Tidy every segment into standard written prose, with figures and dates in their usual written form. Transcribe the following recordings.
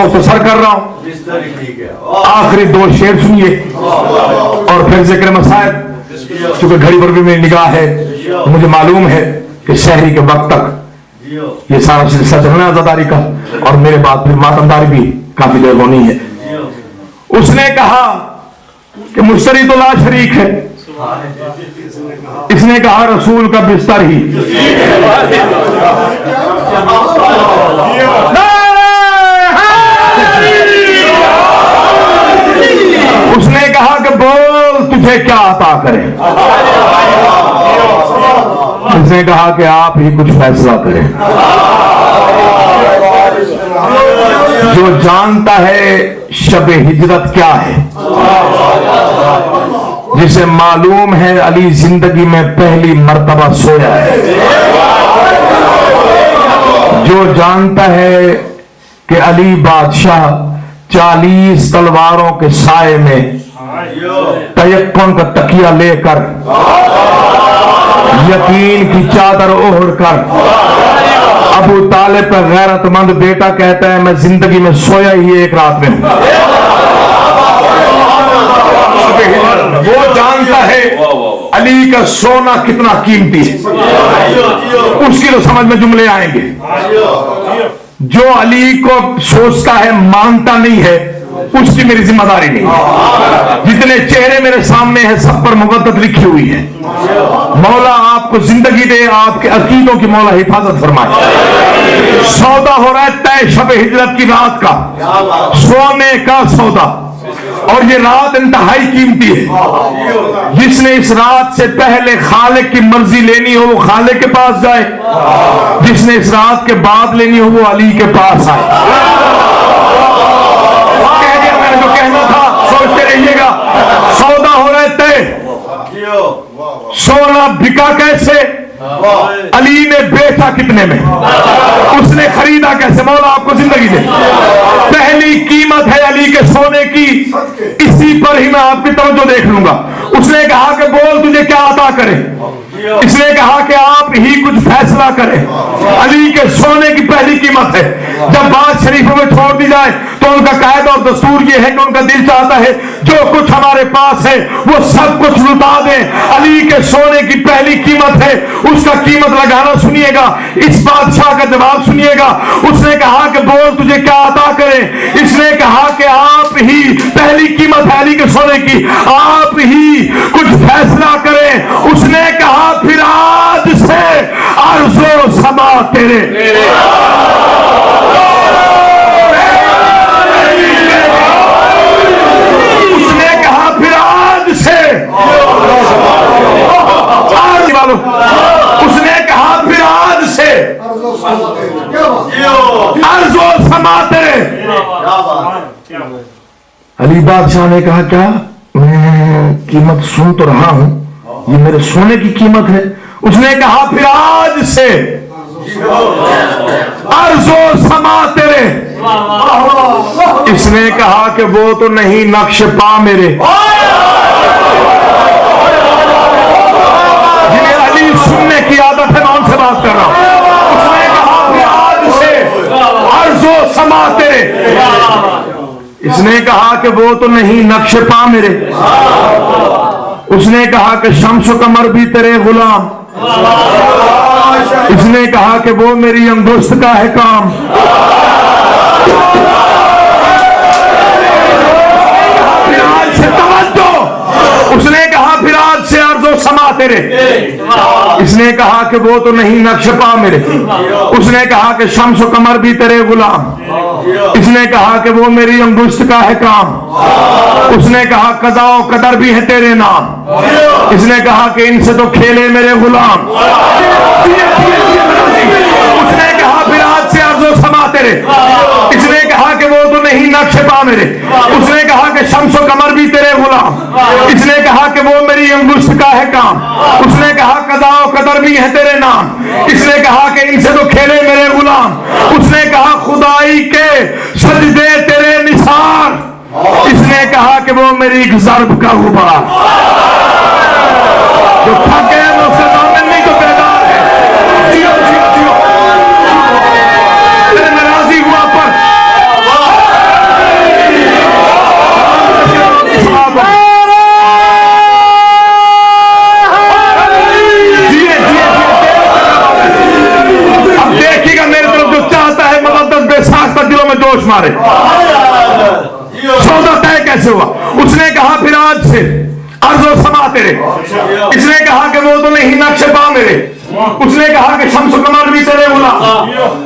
मुख्तसर कर रहा हूं, आखिरी 2 शेर सुनिए और फिर जिक्र मसाइब, क्योंकि घड़ी पर भी मेरी निगाह है। मुझे मालूम है कि शहरी के वक्त तक ये सारा सिलसिला चलना है आजादारी का, और मेरे बाद फिर मातमदारी भी काफी देर होनी है। उसने कहा कि मुश्तरी तो ला शरीक है, इसने कहा रसूल का बिस्तर ही। उसने कहा कि बोल तुझे क्या अता करें। उसने कहा कि आप ही कुछ फैसला करें। जो जानता है शब हिजरत क्या है, जिसे मालूम है अली जिंदगी में पहली मर्तबा सोया है, जो जानता है कि अली बादशाह 40 तलवारों के साए में तयक्कुन का तकिया लेकर, यकीन की चादर ओढ़ कर, अबू तालिब का गैरतमंद बेटा कहता है मैं जिंदगी में सोया ही एक रात में हूं। वो जानता है अली का सोना कितना कीमती है, उसकी तो समझ में जुमले आएंगे। जो अली को सोचता है मानता नहीं है, उसकी मेरी जिम्मेदारी नहीं। जितने चेहरे मेरे सामने हैं सब पर मुकद्दर लिखी हुई है। मौला आपको जिंदगी दे, आपके अकीदों की मौला हिफाजत फरमाए। सौदा हो रहा है तय शब हिजरत की रात का, सोने का सौदा, और ये रात इंतहाई कीमती है। जिसने इस रात से पहले खालिक की मर्जी लेनी हो वो खालिक के पास जाए, जिसने इस रात के बाद लेनी हो वो अली के पास आए। कह दिया मैंने जो कहना था, सोचते रहिएगा। सौदा हो रहा है तय, सोना बिका कैसे, अली ने बेचा कितने में, उसने खरीदा कैसे, मौला आपको जिंदगी दे। पहली कीमत है अली के सोने की, इसी पर ही मैं आपकी तवज्जो देख लूंगा। उसने कहा कि बोल तुझे क्या अता करे, इसने कहा कि आप ही कुछ फैसला करें। अली के सोने की पहली कीमत है। जब बात शरीफों में छोड़ दी जाए तो उनका कायदा और दस्तूर ये है कि उनका दिल चाहता है जो कुछ हमारे पास है वो सब कुछ लुटा दें। अली के सोने की पहली कीमत है, उसका कीमत लगाना सुनिएगा, इस बादशाह का जवाब सुनिएगा। उसने कहा कि बोल तुझे क्या अता करें, इसने कहा कि आप ही, पहली कीमत है अली के सोने की, आप ही कुछ फैसला करें। उसने कहा फिर आज से अर्ज़ो समा तेरे। उसने कहा फिर आज से, उसने कहा फिर आज से अर्ज़ो समा तेरे। अली बादशाह ने कहा क्या, मैं कीमत सुन तो रहा हूं, ये मेरे सोने की कीमत है। उसने कहा फिर आज से अर्ज़ो समा तेरे। इसने कहा कि वो तो नहीं नक्श पा मेरे, जिन्हें अली सुनने की आदत है, मैं उनसे बात कर रहा हूं। उसने कहा फिर आज से अर्ज़ो समा तेरे। इसने कहा कि वो तो नहीं नक्श पा मेरे। उसने कहा कि शम्स कमर भी तेरे गुलाम। इसने कहा कि वो मेरी अंगुश्त का है काम। उसने कहा फिर आज से अर्ज़ो समा तेरे। इसने कहा कि वो तो नहीं नक्श पा मेरे। उसने कहा कि शम्स कमर भी तेरे गुलाम। इसने कहा कि वो मेरी अंगुश्त का है काम। उसने कहा कज़ा और कदर भी है तेरे नाम। इसने कहा कि इनसे तो खेले मेरे गुलाम। उसने कहा फिर आज से अर्ज़ो समा तेरे। इसने कहा कि वो तो नहीं नक्श पा मेरे। उसने कहा कि शम्स कमर भी तेरे गुलाम। इसने कहा कि वो मेरी अंगुश्त का है काम। उसने कहा कज़ा और कदर भी है तेरे नाम। इसने कहा कि इनसे तो खेले मेरे गुलाम। उसने कहा खुदाई के सजदे तेरे निसार। इसने कहा कि वो मेरी ज़र्ब का गुबार। जो थके हैं वो उससे दामन नहीं तो बेदार है। जियो जियो जियो, मैं राजी हुआ पर मारे। सौदा तय कैसे हुआ? उसने कहा फिर आज से अर्ज़ो समा तेरे। इसने कहा कि वो तो नहीं नक्शे पा मेरे। उसने कहा कि शम्स कमर भी तेरे गुलाम।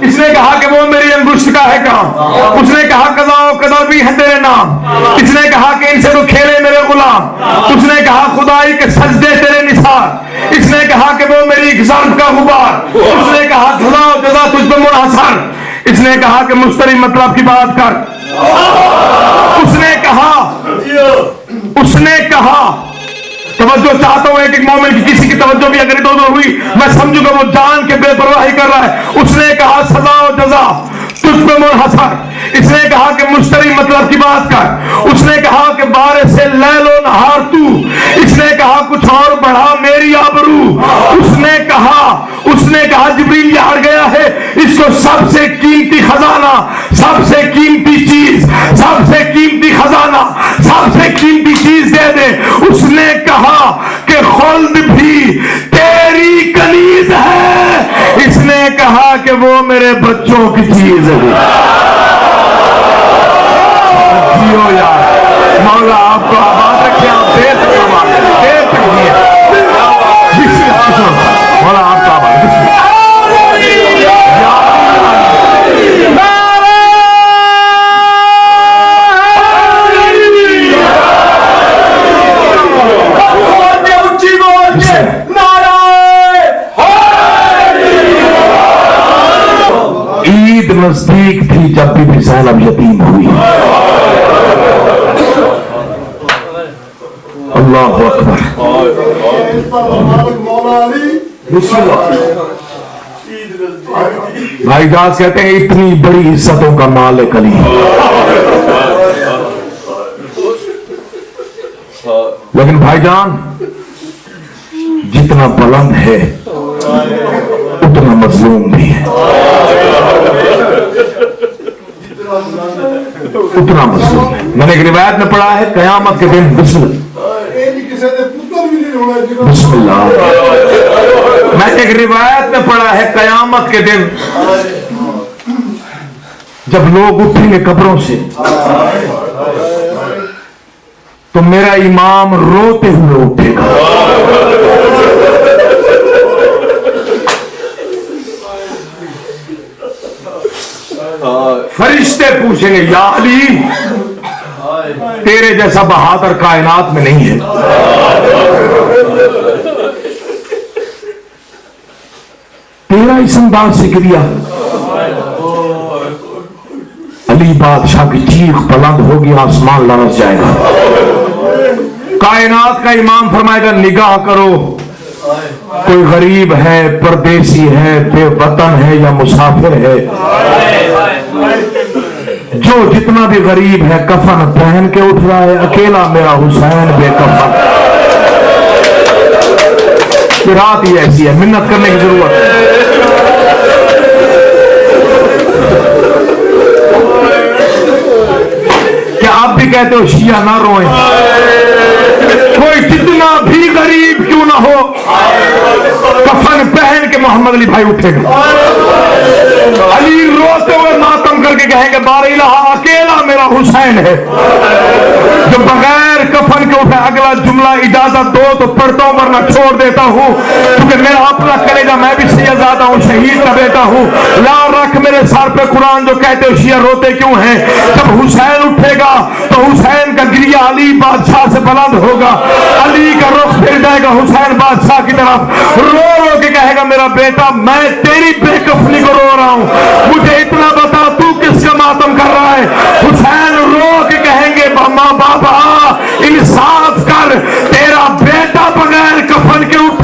इसने कहा कि वो मेरी अंगुष्ठ का है काम। उसने कहा कदा कदर भी है तेरे नाम। इसने कहा कि इनसे तो खेले मेरे गुलाम। उसने कहा खुदाई के सजदे तेरे निसार। इसने कहा कि वो मेरी ज़र्फ़ का गुबार। उसने कहा जज़ा जज़ा तुझ पे मुनहसर। इसने कहा कि मुश्तरी मतलब की बात कर। उसने कहा तवज्जो चाहता हूं, एक मोमिन की किसी की तवज्जो भी अगर इधर हुई मैं समझूंगा वो जान के बेपरवाही कर रहा है। उसने कहा सजा और जजा तुझ पे मुनहसर। इसने कहा कि मुश्तरी मतलब की बात कर। उसने कहा कि बारे से लैलो नहार तू। इसने कहा कुछ और बढ़ा मेरी आबरू। उसने कहा जिब्रील हार गया है, इसको सबसे कीमती खजाना, सबसे कीमती चीज, सबसे कीमती खजाना, सबसे कीमती चीज दे दे। उसने कहा कि खुल्द भी तेरी कनीज है। इसने कहा कि वो मेरे बच्चों की चीज है। जियो यार, मौला आपको आबाद रखे, आप देर तक मौला आपको आबाद। ईद नजदीक थी जब बीबी ज़ैनब यतीम हुई। अल्लाह अकबर। भाई दास कहते हैं इतनी बड़ी इज्जतों का मालिक अली। लेकिन भाईजान जितना बुलंद है उतना मजलूम भी है, उतना मजलूम। मैंने एक रिवायत में पढ़ा है कयामत के दिन बिस्मिल्लाह, मैंने एक रिवायत में पढ़ा है कयामत के दिन जब लोग उठेंगे कब्रों से तो मेरा इमाम रोते हुए उठेगा। फरिश्ते पूछेंगे या अली तेरे जैसा बहादुर कायनात में नहीं है। तेरा इस अंदाज से गिरिया। अली बादशाह की चीख बुलंद होगी, आसमान लरस जाएगा। कायनात का इमाम फरमाएगा निगाह करो, कोई गरीब है, परदेसी है, बेवतन है या मुसाफिर है। जो जितना भी गरीब है कफन पहन के उठ रहा है, अकेला मेरा हुसैन बेकफन। रात ही ऐसी है, मिन्नत करने की जरूरत है। क्या आप भी कहते हो शिया ना रोए? कोई कितना भी गरीब क्यों ना हो कफन पहन के मोहम्मद अली भाई उठेगा। अली रोते हुए मातम करके कहेंगे बारिला अकेला मेरा हुसैन है जो बगैर कफन के उठे। अगला जुमला इजाजत दो तो पढ़ता हूं वरना छोड़ देता हूं, क्योंकि मेरा अपना कलेजा, मैं भी सैयदजादा हूं, शहीद का बेटा हूं। ला रख मेरे सर पे कुरान जो कहते हो शिया रोते क्यों हैं। जब हुसैन उठेगा तो हुसैन का गिरिया अली बादशाह से बुलंद होगा। अली का रुख फिर जाएगा हुसैन बादशाह की तरफ, रो रो के कहेगा मेरा बेटा मैं तेरी बेकफनी को रो रहा हूं, मुझे इतना बता तू किसका मातम कर रहा है। हुसैन रो के कहेंगे माँ बाबा इंसाफ कर, तेरा बेटा बगैर कफन के उठ